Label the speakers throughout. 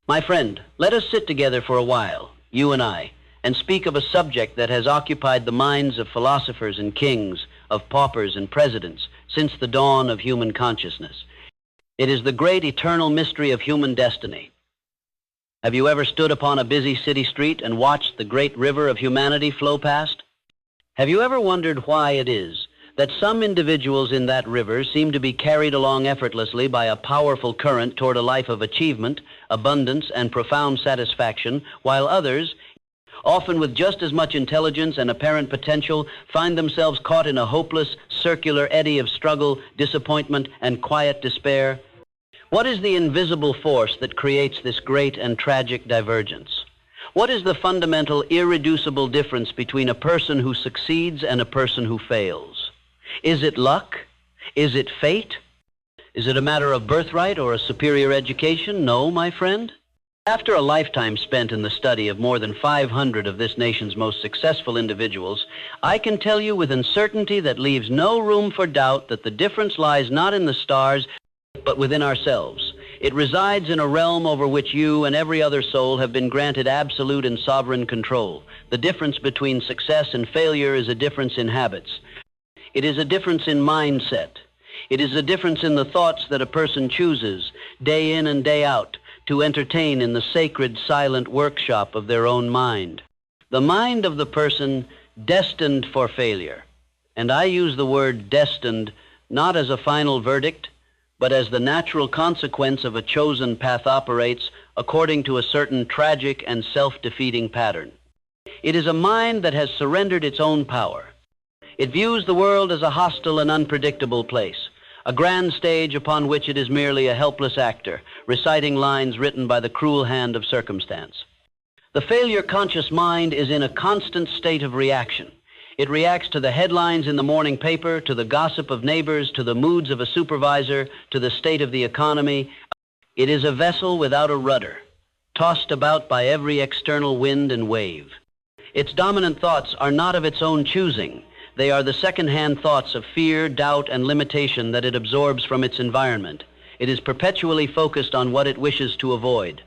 Speaker 1: My friend, let us sit together for a while, you and I, and speak of a subject that has occupied the minds of philosophers and kings, of paupers and presidents, since the dawn of human consciousness. It is the great eternal mystery of human destiny. Have you ever stood upon a busy city street and watched the great river of humanity flow past? Have you ever wondered why it is that some individuals in that river seem to be carried along effortlessly by a powerful current toward a life of achievement, abundance, and profound satisfaction, while others, often with just as much intelligence and apparent potential, find themselves caught in a hopeless, circular eddy of struggle, disappointment, and quiet despair? What is the invisible force that creates this great and tragic divergence? What is the fundamental, irreducible difference between a person who succeeds and a person who fails? Is it luck? Is it fate? Is it a matter of birthright or a superior education? No, my friend. After a lifetime spent in the study of more than 500 of this nation's most successful individuals, I can tell you with certainty that leaves no room for doubt that the difference lies not in the stars, but within ourselves. It resides in a realm over which you and every other soul have been granted absolute and sovereign control. The difference between success and failure is a difference in habits. It is a difference in mindset. It is a difference in the thoughts that a person chooses, day in and day out, to entertain in the sacred, silent workshop of their own mind. The mind of the person destined for failure. And I use the word destined not as a final verdict, but as the natural consequence of a chosen path operates according to a certain tragic and self-defeating pattern. It is a mind that has surrendered its own power. It views the world as a hostile and unpredictable place, a grand stage upon which it is merely a helpless actor, reciting lines written by the cruel hand of circumstance. The failure-conscious mind is in a constant state of reaction. It reacts to the headlines in the morning paper, to the gossip of neighbors, to the moods of a supervisor, to the state of the economy. It is a vessel without a rudder, tossed about by every external wind and wave. Its dominant thoughts are not of its own choosing. They are the second-hand thoughts of fear, doubt, and limitation that it absorbs from its environment. It is perpetually focused on what it wishes to avoid.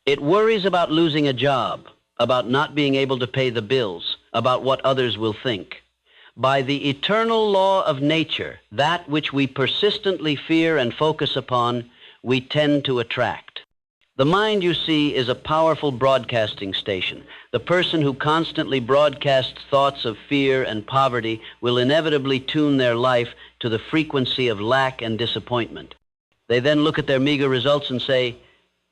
Speaker 1: It worries about losing a job, about not being able to pay the bills, about what others will think. By the eternal law of nature, that which we persistently fear and focus upon, we tend to attract. The mind, you see, is a powerful broadcasting station. The person who constantly broadcasts thoughts of fear and poverty will inevitably tune their life to the frequency of lack and disappointment. They then look at their meager results and say,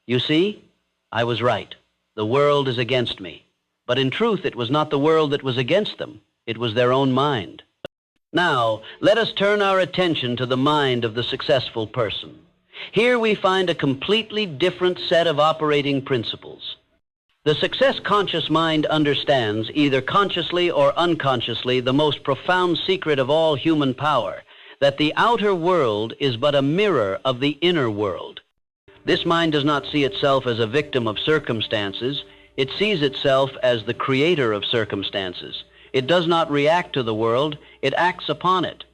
Speaker 1: "You see, I was right. The world is against me." But in truth, it was not the world that was against them. It was their own mind. Now, let us turn our attention to the mind of the successful person. Here we find a completely different set of operating principles. The success-conscious mind understands, either consciously or unconsciously, the most profound secret of all human power, that the outer world is but a mirror of the inner world. This mind does not see itself as a victim of circumstances. It sees itself as the creator of circumstances. It does not react to the world, it acts upon it.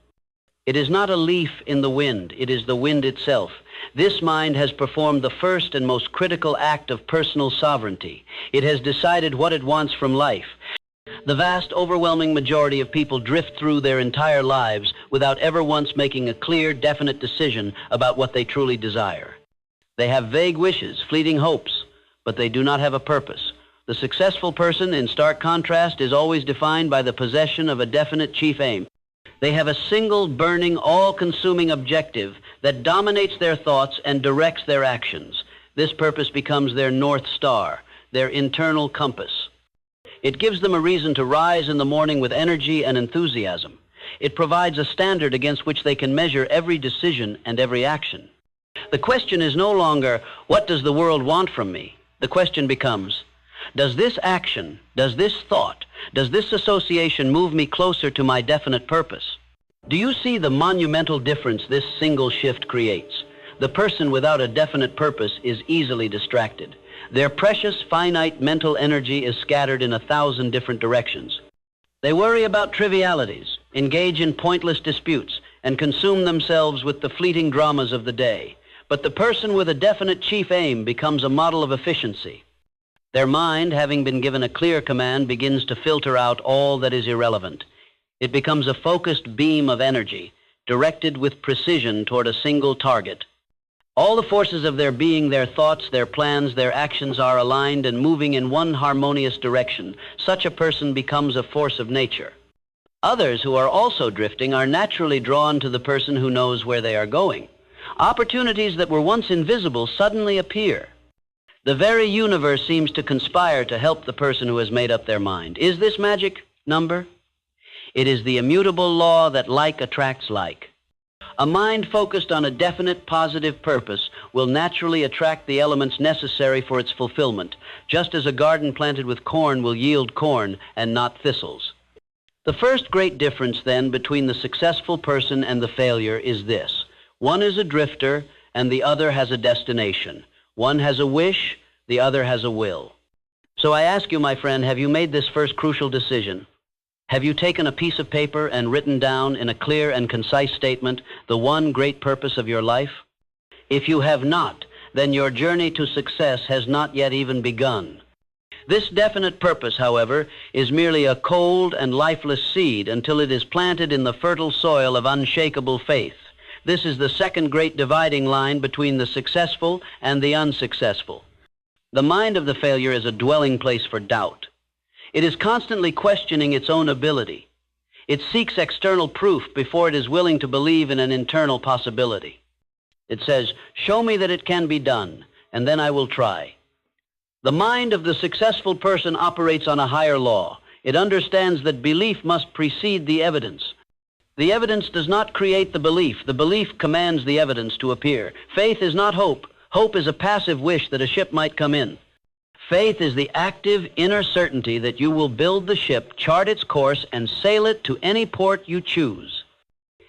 Speaker 1: It is not a leaf in the wind, it is the wind itself. This mind has performed the first and most critical act of personal sovereignty. It has decided what it wants from life. The vast, overwhelming majority of people drift through their entire lives without ever once making a clear, definite decision about what they truly desire. They have vague wishes, fleeting hopes, but they do not have a purpose. The successful person, in stark contrast, is always defined by the possession of a definite chief aim. They have a single, burning, all-consuming objective that dominates their thoughts and directs their actions. This purpose becomes their North Star, their internal compass. It gives them a reason to rise in the morning with energy and enthusiasm. It provides a standard against which they can measure every decision and every action. The question is no longer, what does the world want from me? The question becomes, does this action, does this thought, does this association move me closer to my definite purpose? Do you see the monumental difference this single shift creates? The person without a definite purpose is easily distracted. Their precious, finite mental energy is scattered in 1,000 different directions. They worry about trivialities, engage in pointless disputes, and consume themselves with the fleeting dramas of the day. But the person with a definite chief aim becomes a model of efficiency. Their mind, having been given a clear command, begins to filter out all that is irrelevant. It becomes a focused beam of energy, directed with precision toward a single target. All the forces of their being, their thoughts, their plans, their actions are aligned and moving in one harmonious direction. Such a person becomes a force of nature. Others who are also drifting are naturally drawn to the person who knows where they are going. Opportunities that were once invisible suddenly appear. The very universe seems to conspire to help the person who has made up their mind. Is this magic number? It is the immutable law that like attracts like. A mind focused on a definite positive purpose will naturally attract the elements necessary for its fulfillment, just as a garden planted with corn will yield corn and not thistles. The first great difference, then, between the successful person and the failure is this. One is a drifter, and the other has a destination. One has a wish, the other has a will. So I ask you, my friend, have you made this first crucial decision? Have you taken a piece of paper and written down in a clear and concise statement the one great purpose of your life? If you have not, then your journey to success has not yet even begun. This definite purpose, however, is merely a cold and lifeless seed until it is planted in the fertile soil of unshakable faith. This is the second great dividing line between the successful and the unsuccessful. The mind of the failure is a dwelling place for doubt. It is constantly questioning its own ability. It seeks external proof before it is willing to believe in an internal possibility. It says, "Show me that it can be done, and then I will try." The mind of the successful person operates on a higher law. It understands that belief must precede the evidence. The evidence does not create the belief. The belief commands the evidence to appear. Faith is not hope. Hope is a passive wish that a ship might come in. Faith is the active inner certainty that you will build the ship, chart its course, and sail it to any port you choose.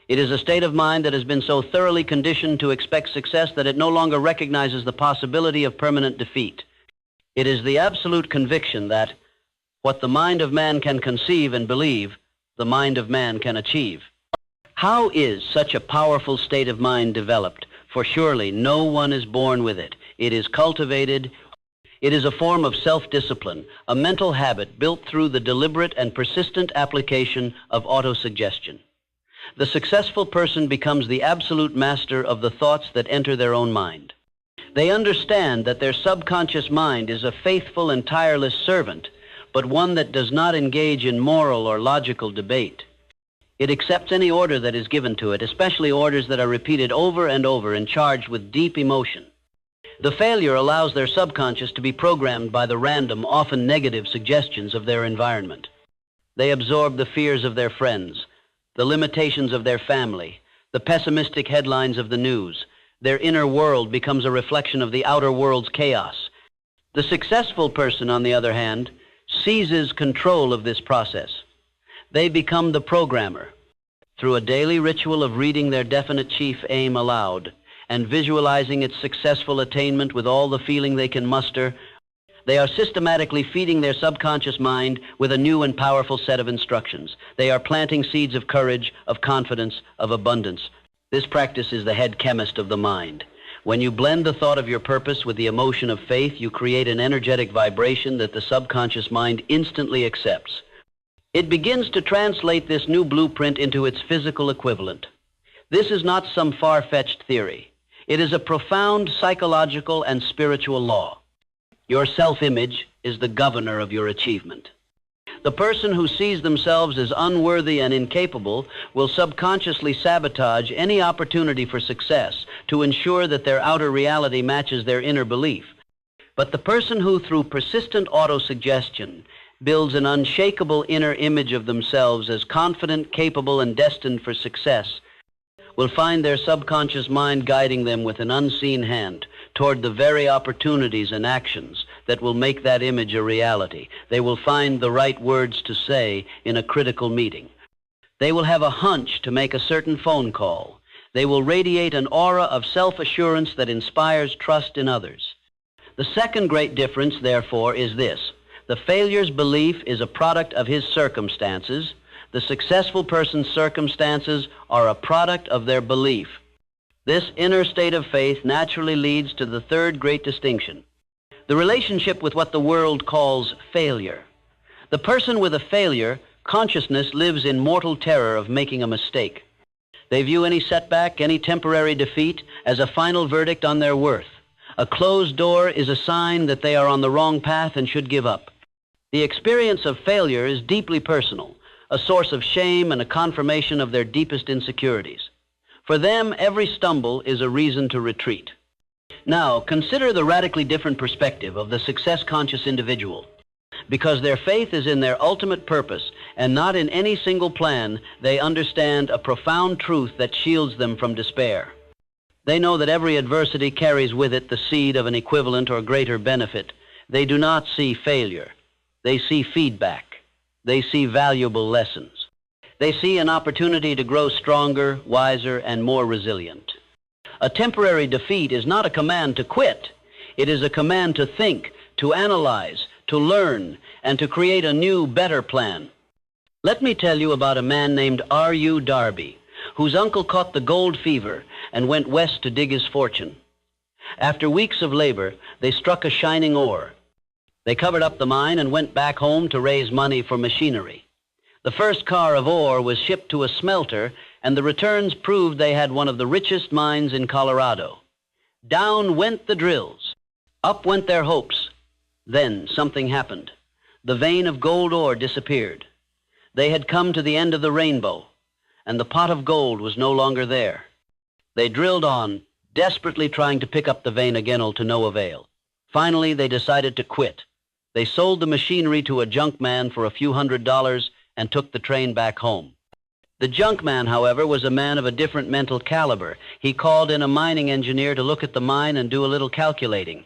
Speaker 1: It is a state of mind that has been so thoroughly conditioned to expect success that it no longer recognizes the possibility of permanent defeat. It is the absolute conviction that what the mind of man can conceive and believe, the mind of man can achieve. How is such a powerful state of mind developed? For surely no one is born with it. It is cultivated. It is a form of self-discipline, a mental habit built through the deliberate and persistent application of autosuggestion. The successful person becomes the absolute master of the thoughts that enter their own mind. They understand that their subconscious mind is a faithful and tireless servant, but one that does not engage in moral or logical debate. It accepts any order that is given to it, especially orders that are repeated over and over and charged with deep emotion. The failure allows their subconscious to be programmed by the random, often negative suggestions of their environment. They absorb the fears of their friends, the limitations of their family, the pessimistic headlines of the news. Their inner world becomes a reflection of the outer world's chaos. The successful person, on the other hand, seizes control of this process. They become the programmer. Through a daily ritual of reading their definite chief aim aloud and visualizing its successful attainment with all the feeling they can muster, they are systematically feeding their subconscious mind with a new and powerful set of instructions. They are planting seeds of courage, of confidence, of abundance. This practice is the head chemist of the mind. When you blend the thought of your purpose with the emotion of faith, you create an energetic vibration that the subconscious mind instantly accepts. It begins to translate this new blueprint into its physical equivalent. This is not some far-fetched theory. It is a profound psychological and spiritual law. Your self-image is the governor of your achievement. The person who sees themselves as unworthy and incapable will subconsciously sabotage any opportunity for success to ensure that their outer reality matches their inner belief. But the person who, through persistent autosuggestion, builds an unshakable inner image of themselves as confident, capable, and destined for success, will find their subconscious mind guiding them with an unseen hand toward the very opportunities and actions that will make that image a reality. They will find the right words to say in a critical meeting. They will have a hunch to make a certain phone call. They will radiate an aura of self-assurance that inspires trust in others. The second great difference, therefore, is this. The failure's belief is a product of his circumstances. The successful person's circumstances are a product of their belief. This inner state of faith naturally leads to the third great distinction, the relationship with what the world calls failure. The person with a failure consciousness lives in mortal terror of making a mistake. They view any setback, any temporary defeat, as a final verdict on their worth. A closed door is a sign that they are on the wrong path and should give up. The experience of failure is deeply personal, a source of shame and a confirmation of their deepest insecurities. For them, every stumble is a reason to retreat. Now, consider the radically different perspective of the success-conscious individual. Because their faith is in their ultimate purpose and not in any single plan, they understand a profound truth that shields them from despair. They know that every adversity carries with it the seed of an equivalent or greater benefit. They do not see failure. They see feedback. They see valuable lessons. They see an opportunity to grow stronger, wiser, and more resilient. A temporary defeat is not a command to quit. It is a command to think, to analyze, to learn, and to create a new, better plan. Let me tell you about a man named R.U. Darby, whose uncle caught the gold fever and went west to dig his fortune. After weeks of labor, they struck a shining ore. They covered up the mine and went back home to raise money for machinery. The first car of ore was shipped to a smelter, and the returns proved they had one of the richest mines in Colorado. Down went the drills. Up went their hopes. Then something happened. The vein of gold ore disappeared. They had come to the end of the rainbow, and the pot of gold was no longer there. They drilled on, desperately trying to pick up the vein again, to no avail. Finally, they decided to quit. They sold the machinery to a junk man for a few $100s and took the train back home. The junk man, however, was a man of a different mental caliber. He called in a mining engineer to look at the mine and do a little calculating.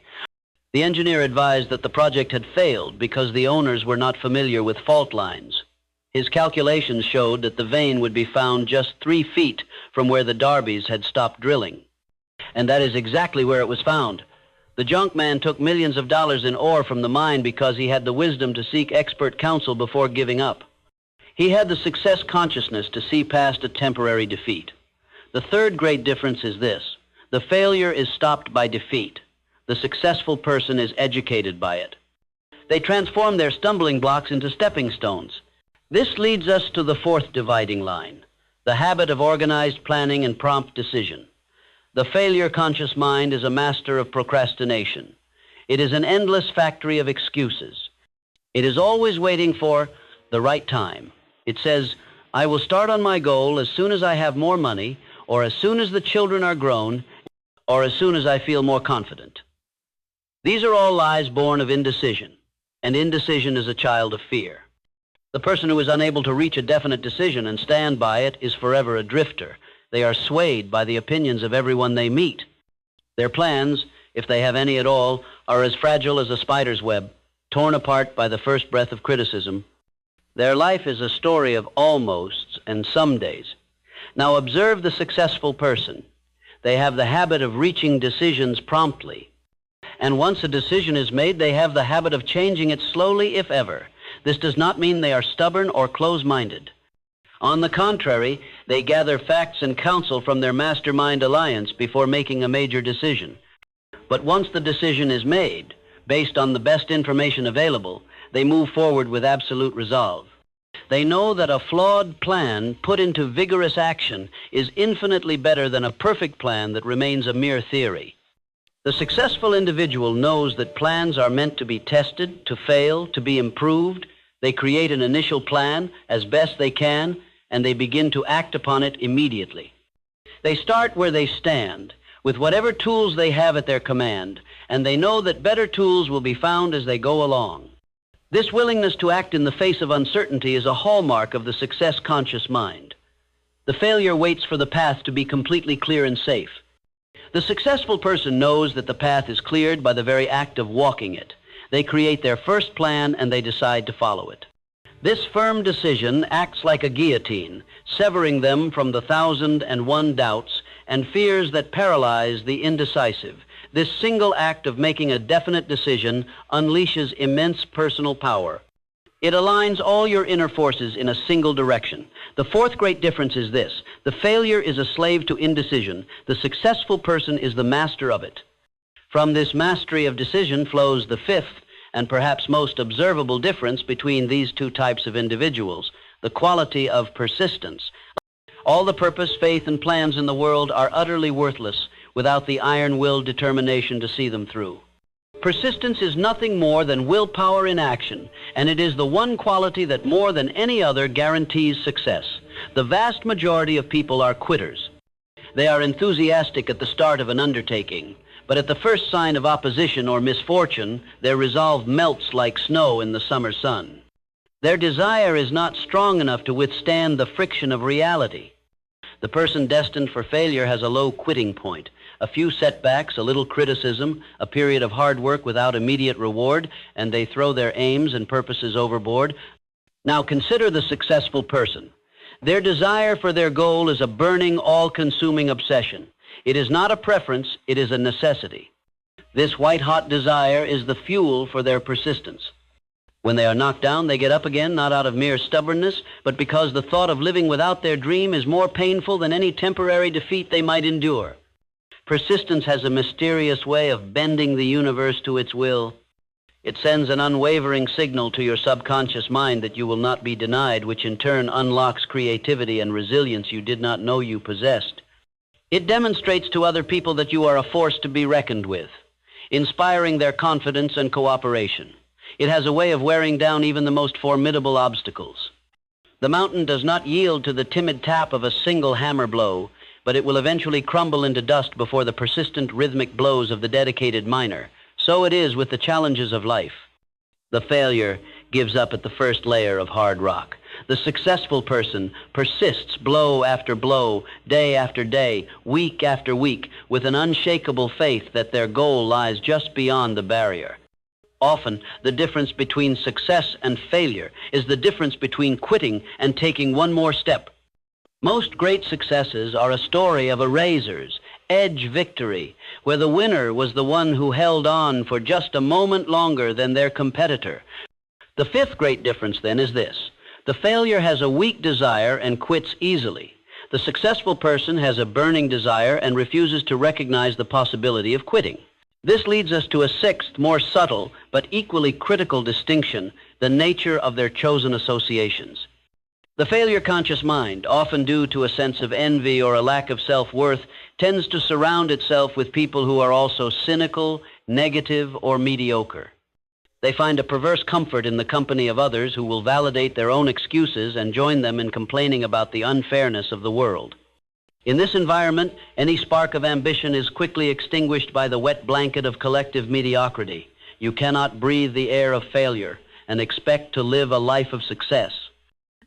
Speaker 1: The engineer advised that the project had failed because the owners were not familiar with fault lines. His calculations showed that the vein would be found just 3 feet from where the Darbys had stopped drilling. And that is exactly where it was found. The junk man took millions of dollars in ore from the mine because he had the wisdom to seek expert counsel before giving up. He had the success consciousness to see past a temporary defeat. The third great difference is this: the failure is stopped by defeat. The successful person is educated by it. They transform their stumbling blocks into stepping stones. This leads us to the fourth dividing line, the habit of organized planning and prompt decision. The failure-conscious mind is a master of procrastination. It is an endless factory of excuses. It is always waiting for the right time. It says, I will start on my goal as soon as I have more money, or as soon as the children are grown, or as soon as I feel more confident. These are all lies born of indecision, and indecision is a child of fear. The person who is unable to reach a definite decision and stand by it is forever a drifter. They are swayed by the opinions of everyone they meet. Their plans, if they have any at all, are as fragile as a spider's web, torn apart by the first breath of criticism. Their life is a story of almosts and somedays. Now observe the successful person. They have the habit of reaching decisions promptly. And once a decision is made, they have the habit of changing it slowly, if ever. This does not mean they are stubborn or close-minded. On the contrary, they gather facts and counsel from their mastermind alliance before making a major decision. But once the decision is made, based on the best information available, they move forward with absolute resolve. They know that a flawed plan put into vigorous action is infinitely better than a perfect plan that remains a mere theory. The successful individual knows that plans are meant to be tested, to fail, to be improved. They create an initial plan as best they can, and they begin to act upon it immediately. They start where they stand, with whatever tools they have at their command, and they know that better tools will be found as they go along. This willingness to act in the face of uncertainty is a hallmark of the success-conscious mind. The failure waits for the path to be completely clear and safe. The successful person knows that the path is cleared by the very act of walking it. They create their first plan and they decide to follow it. This firm decision acts like a guillotine, severing them from the 1,001 doubts and fears that paralyze the indecisive. This single act of making a definite decision unleashes immense personal power. It aligns all your inner forces in a single direction. The fourth great difference is this: the failure is a slave to indecision. The successful person is the master of it. From this mastery of decision flows the fifth and perhaps most observable difference between these two types of individuals: the quality of persistence. All the purpose, faith, and plans in the world are utterly worthless without the iron-willed determination to see them through. Persistence is nothing more than willpower in action, and it is the one quality that more than any other guarantees success. The vast majority of people are quitters. They are enthusiastic at the start of an undertaking, but at the first sign of opposition or misfortune, their resolve melts like snow in the summer sun. Their desire is not strong enough to withstand the friction of reality. The person destined for failure has a low quitting point. A few setbacks, a little criticism, a period of hard work without immediate reward, and they throw their aims and purposes overboard. Now consider the successful person. Their desire for their goal is a burning, all-consuming obsession. It is not a preference, it is a necessity. This white-hot desire is the fuel for their persistence. When they are knocked down, they get up again, not out of mere stubbornness, but because the thought of living without their dream is more painful than any temporary defeat they might endure. Persistence has a mysterious way of bending the universe to its will. It sends an unwavering signal to your subconscious mind that you will not be denied, which in turn unlocks creativity and resilience you did not know you possessed. It demonstrates to other people that you are a force to be reckoned with, inspiring their confidence and cooperation. It has a way of wearing down even the most formidable obstacles. The mountain does not yield to the timid tap of a single hammer blow, but it will eventually crumble into dust before the persistent rhythmic blows of the dedicated miner. So it is with the challenges of life. The failure gives up at the first layer of hard rock. The successful person persists blow after blow, day after day, week after week, with an unshakable faith that their goal lies just beyond the barrier. Often, the difference between success and failure is the difference between quitting and taking one more step. Most great successes are a story of a razor's edge victory, where the winner was the one who held on for just a moment longer than their competitor. The fifth great difference, then, is this: the failure has a weak desire and quits easily. The successful person has a burning desire and refuses to recognize the possibility of quitting. This leads us to a sixth, more subtle, but equally critical distinction: the nature of their chosen associations. The failure-conscious mind, often due to a sense of envy or a lack of self-worth, tends to surround itself with people who are also cynical, negative, or mediocre. They find a perverse comfort in the company of others who will validate their own excuses and join them in complaining about the unfairness of the world. In this environment, any spark of ambition is quickly extinguished by the wet blanket of collective mediocrity. You cannot breathe the air of failure and expect to live a life of success.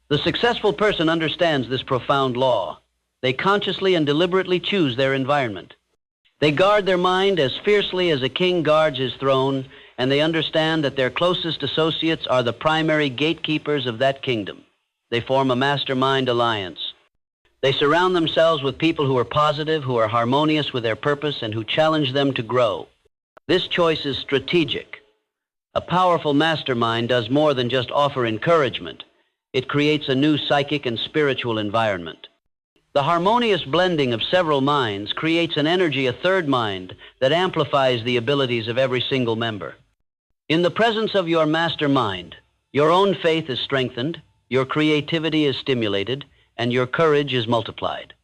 Speaker 1: The successful person understands this profound law. They consciously and deliberately choose their environment. They guard their mind as fiercely as a king guards his throne, and they understand that their closest associates are the primary gatekeepers of that kingdom. They form a mastermind alliance. They surround themselves with people who are positive, who are harmonious with their purpose, and who challenge them to grow. This choice is strategic. A powerful mastermind does more than just offer encouragement. It creates a new psychic and spiritual environment. The harmonious blending of several minds creates an energy, a third mind, that amplifies the abilities of every single member. In the presence of your mastermind, your own faith is strengthened, your creativity is stimulated, and your courage is multiplied.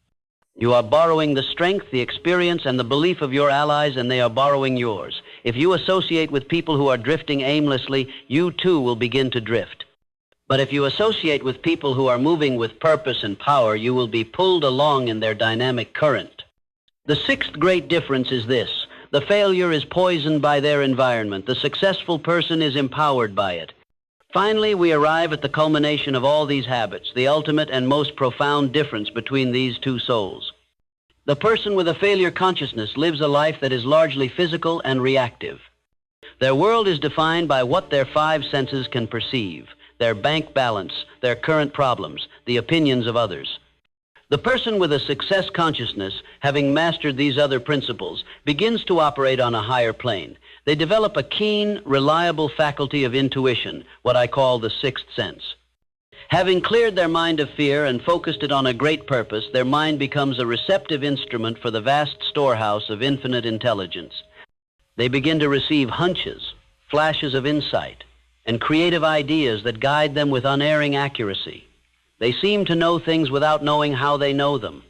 Speaker 1: You are borrowing the strength, the experience, and the belief of your allies, and they are borrowing yours. If you associate with people who are drifting aimlessly, you too will begin to drift. But if you associate with people who are moving with purpose and power, you will be pulled along in their dynamic current. The sixth great difference is this: the failure is poisoned by their environment. The successful person is empowered by it. Finally, we arrive at the culmination of all these habits, the ultimate and most profound difference between these two souls. The person with a failure consciousness lives a life that is largely physical and reactive. Their world is defined by what their five senses can perceive: their bank balance, their current problems, the opinions of others. The person with a success consciousness, having mastered these other principles, begins to operate on a higher plane. They develop a keen, reliable faculty of intuition, what I call the sixth sense. Having cleared their mind of fear and focused it on a great purpose, their mind becomes a receptive instrument for the vast storehouse of infinite intelligence. They begin to receive hunches, flashes of insight, and creative ideas that guide them with unerring accuracy. They seem to know things without knowing how they know them.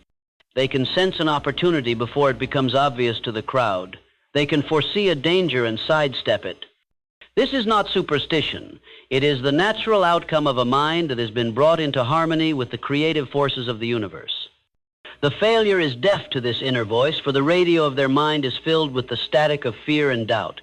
Speaker 1: They can sense an opportunity before it becomes obvious to the crowd. They can foresee a danger and sidestep it. This is not superstition. It is the natural outcome of a mind that has been brought into harmony with the creative forces of the universe. The failure is deaf to this inner voice, for the radio of their mind is filled with the static of fear and doubt.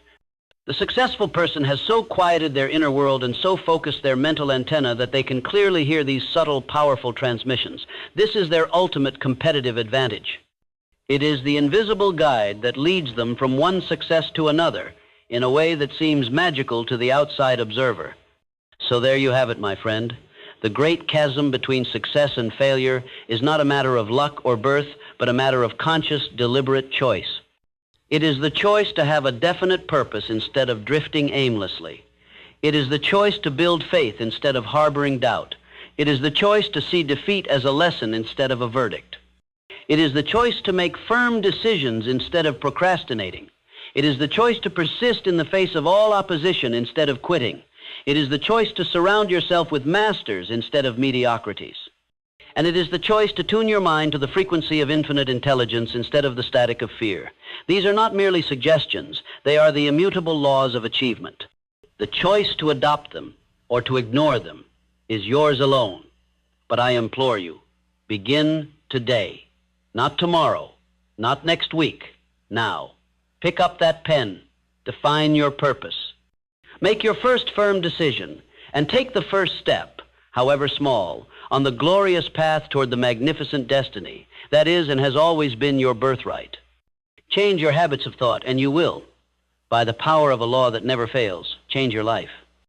Speaker 1: The successful person has so quieted their inner world and so focused their mental antenna that they can clearly hear these subtle, powerful transmissions. This is their ultimate competitive advantage. It is the invisible guide that leads them from one success to another in a way that seems magical to the outside observer. So there you have it, my friend. The great chasm between success and failure is not a matter of luck or birth, but a matter of conscious, deliberate choice. It is the choice to have a definite purpose instead of drifting aimlessly. It is the choice to build faith instead of harboring doubt. It is the choice to see defeat as a lesson instead of a verdict. It is the choice to make firm decisions instead of procrastinating. It is the choice to persist in the face of all opposition instead of quitting. It is the choice to surround yourself with masters instead of mediocrities. And it is the choice to tune your mind to the frequency of infinite intelligence instead of the static of fear. These are not merely suggestions. They are the immutable laws of achievement. The choice to adopt them or to ignore them is yours alone. But I implore you, begin today. Not tomorrow, not next week, now. Pick up that pen, define your purpose. Make your first firm decision and take the first step, however small, on the glorious path toward the magnificent destiny that is and has always been your birthright. Change your habits of thought and you will, by the power of a law that never fails, change your life.